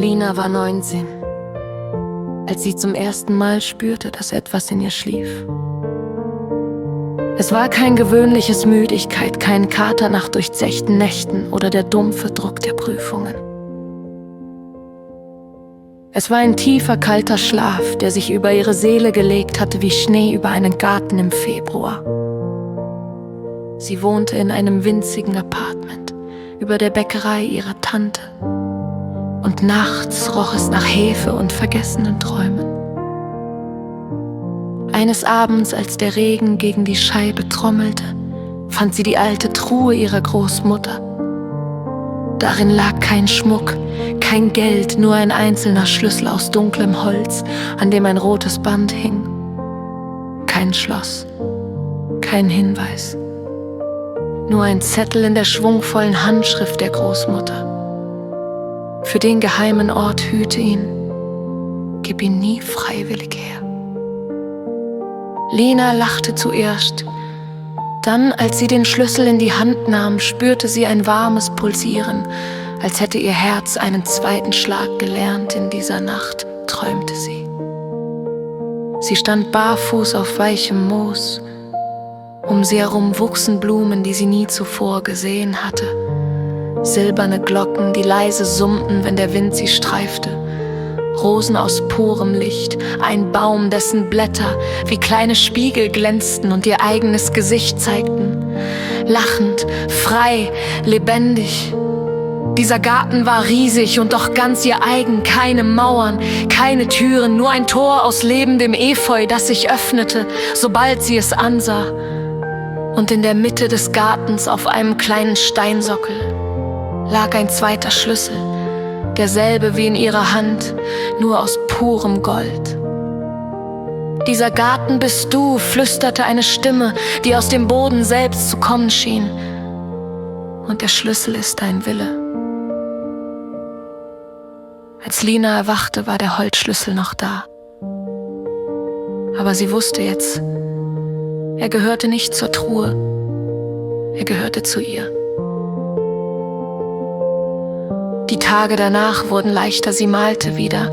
Lina war 19, als sie zum ersten Mal spürte, dass etwas in ihr schlief. Es war kein gewöhnliches Müdigkeit, kein Kater nach durchzechten Nächten oder der dumpfe Druck der Prüfungen. Es war ein tiefer, kalter Schlaf, der sich über ihre Seele gelegt hatte wie Schnee über einen Garten im Februar. Sie wohnte in einem winzigen Apartment über der Bäckerei ihrer Tante. Und nachts roch es nach Hefe und vergessenen Träumen. Eines Abends, als der Regen gegen die Scheibe trommelte, fand sie die alte Truhe ihrer Großmutter. Darin lag kein Schmuck, kein Geld, nur ein einzelner Schlüssel aus dunklem Holz, an dem ein rotes Band hing. Kein Schloss, kein Hinweis. Nur ein Zettel in der schwungvollen Handschrift der Großmutter. Für den geheimen Ort hüte ihn, gib ihn nie freiwillig her. Lina lachte zuerst. Dann, als sie den Schlüssel in die Hand nahm, spürte sie ein warmes Pulsieren, als hätte ihr Herz einen zweiten Schlag gelernt. In dieser Nacht träumte sie. Sie stand barfuß auf weichem Moos. Um sie herum wuchsen Blumen, die sie nie zuvor gesehen hatte. Silberne Glocken, die leise summten, wenn der Wind sie streifte. Rosen aus purem Licht, ein Baum, dessen Blätter wie kleine Spiegel glänzten und ihr eigenes Gesicht zeigten. Lachend, frei, lebendig. Dieser Garten war riesig und doch ganz ihr eigen, keine Mauern, keine Türen, nur ein Tor aus lebendem Efeu, das sich öffnete, sobald sie es ansah. Und in der Mitte des Gartens auf einem kleinen Steinsockel lag ein zweiter Schlüssel, derselbe wie in ihrer Hand, nur aus purem Gold. Dieser Garten bist du, flüsterte eine Stimme, die aus dem Boden selbst zu kommen schien. Und der Schlüssel ist dein Wille. Als Lina erwachte, war der Holzschlüssel noch da. Aber sie wusste jetzt, er gehörte nicht zur Truhe, er gehörte zu ihr. Die Tage danach wurden leichter, sie malte wieder,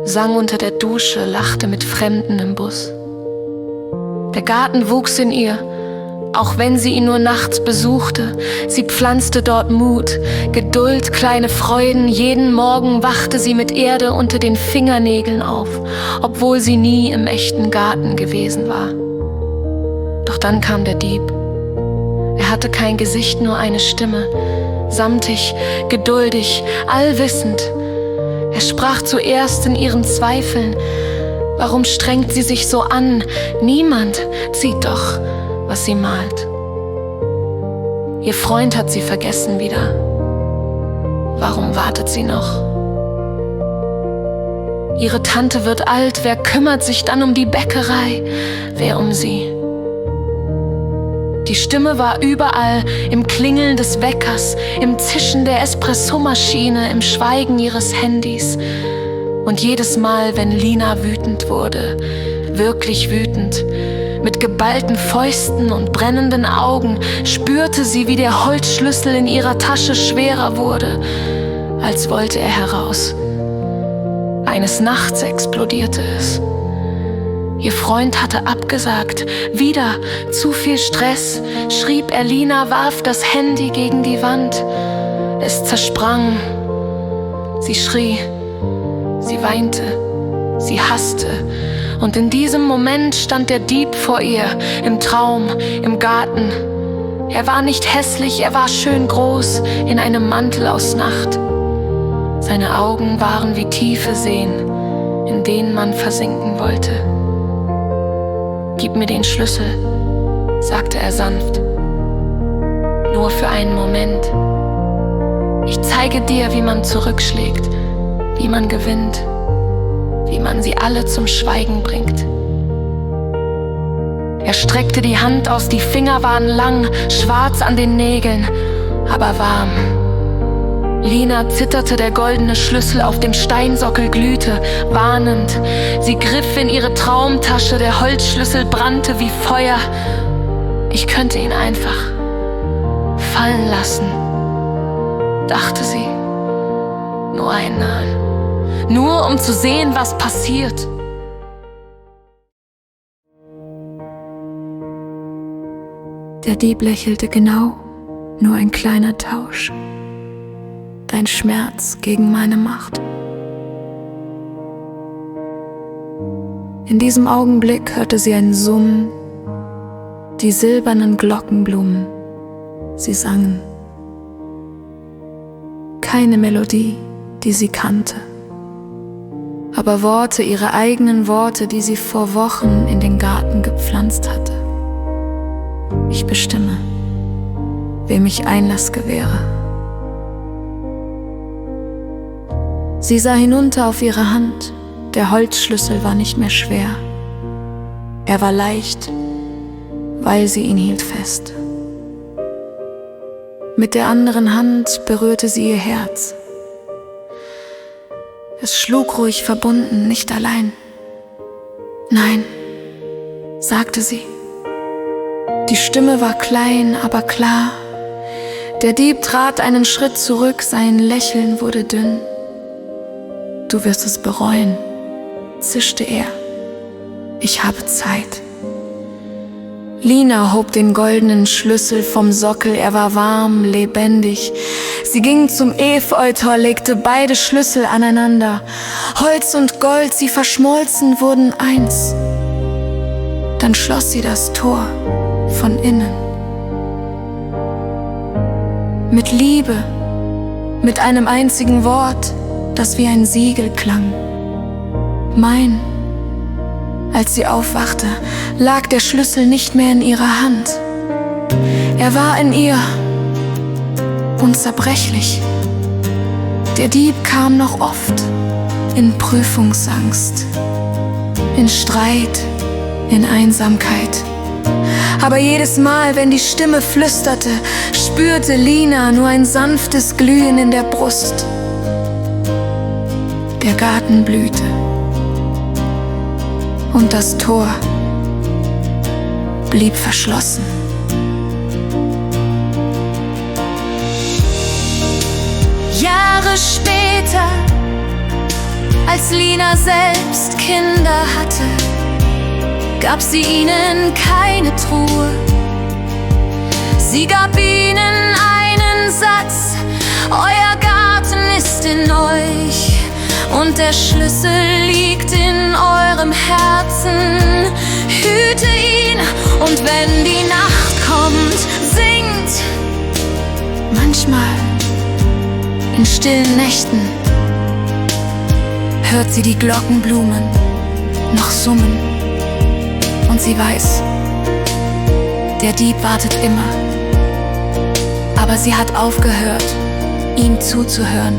sang unter der Dusche, lachte mit Fremden im Bus. Der Garten wuchs in ihr, auch wenn sie ihn nur nachts besuchte. Sie pflanzte dort Mut, Geduld, kleine Freuden. Jeden Morgen wachte sie mit Erde unter den Fingernägeln auf, obwohl sie nie im echten Garten gewesen war. Doch dann kam der Dieb. Er hatte kein Gesicht, nur eine Stimme. Samtig, geduldig, allwissend. Er sprach zuerst in ihren Zweifeln. Warum strengt sie sich so an? Niemand sieht doch, was sie malt. Ihr Freund hat sie vergessen wieder. Warum wartet sie noch? Ihre Tante wird alt, wer kümmert sich dann um die Bäckerei? Wer um sie? Die Stimme war überall, im Klingeln des Weckers, im Zischen der Espressomaschine, im Schweigen ihres Handys. Und jedes Mal, wenn Lina wütend wurde, wirklich wütend, mit geballten Fäusten und brennenden Augen, spürte sie, wie der Holzschlüssel in ihrer Tasche schwerer wurde, als wollte er heraus. Eines Nachts explodierte es. Ihr Freund hatte abgesagt. Wieder zu viel Stress, schrieb er. Lina warf das Handy gegen die Wand. Es zersprang. Sie schrie, sie weinte, sie hasste. Und in diesem Moment stand der Dieb vor ihr, im Traum, im Garten. Er war nicht hässlich, er war schön groß, in einem Mantel aus Nacht. Seine Augen waren wie tiefe Seen, in denen man versinken wollte. Gib mir den Schlüssel, sagte er sanft. Nur für einen Moment. Ich zeige dir, wie man zurückschlägt, wie man gewinnt, wie man sie alle zum Schweigen bringt. Er streckte die Hand aus, die Finger waren lang, schwarz an den Nägeln, aber warm. Lina zitterte, der goldene Schlüssel auf dem Steinsockel glühte, warnend. Sie griff in ihre Traumtasche, der Holzschlüssel brannte wie Feuer. Ich könnte ihn einfach fallen lassen, dachte sie. Nur einmal. nur um zu sehen, was passiert. Der Dieb lächelte genau, nur ein kleiner Tausch. Dein Schmerz gegen meine Macht. In diesem Augenblick hörte sie ein Summen, die silbernen Glockenblumen, sie sangen. Keine Melodie, die sie kannte, aber Worte, ihre eigenen Worte, die sie vor Wochen in den Garten gepflanzt hatte. Ich bestimme, wem ich Einlass gewähre. Sie sah hinunter auf ihre Hand. Der Holzschlüssel war nicht mehr schwer. Er war leicht, weil sie ihn hielt fest. Mit der anderen Hand berührte sie ihr Herz. Es schlug ruhig verbunden, nicht allein. Nein, sagte sie. Die Stimme war klein, aber klar. Der Dieb trat einen Schritt zurück, sein Lächeln wurde dünn. Du wirst es bereuen, zischte er. Ich habe Zeit. Lina hob den goldenen Schlüssel vom Sockel, er war warm, lebendig. Sie ging zum Efeutor, legte beide Schlüssel aneinander. Holz und Gold, sie verschmolzen, wurden eins. Dann schloss sie das Tor von innen. Mit Liebe, mit einem einzigen Wort, das wie ein Siegel klang. Mein. Als sie aufwachte, lag der Schlüssel nicht mehr in ihrer Hand. Er war in ihr, unzerbrechlich. Der Dieb kam noch oft, in Prüfungsangst, in Streit, in Einsamkeit. Aber jedes Mal, wenn die Stimme flüsterte, spürte Lina nur ein sanftes Glühen in der Brust. Der Garten blühte. Und das Tor blieb verschlossen. Jahre später, als Lina selbst Kinder hatte, gab sie ihnen keine Truhe. Sie gab ihnen einen Satz: Euer Garten ist in euch und der Schlüssel liegt in eurem Herzen. Hüte ihn, und wenn die Nacht kommt, singt. Manchmal, in stillen Nächten, hört sie die Glockenblumen noch summen. Und sie weiß, der Dieb wartet immer. Aber sie hat aufgehört, ihm zuzuhören.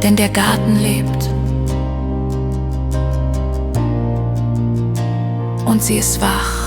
Denn der Garten lebt. Und sie ist wach.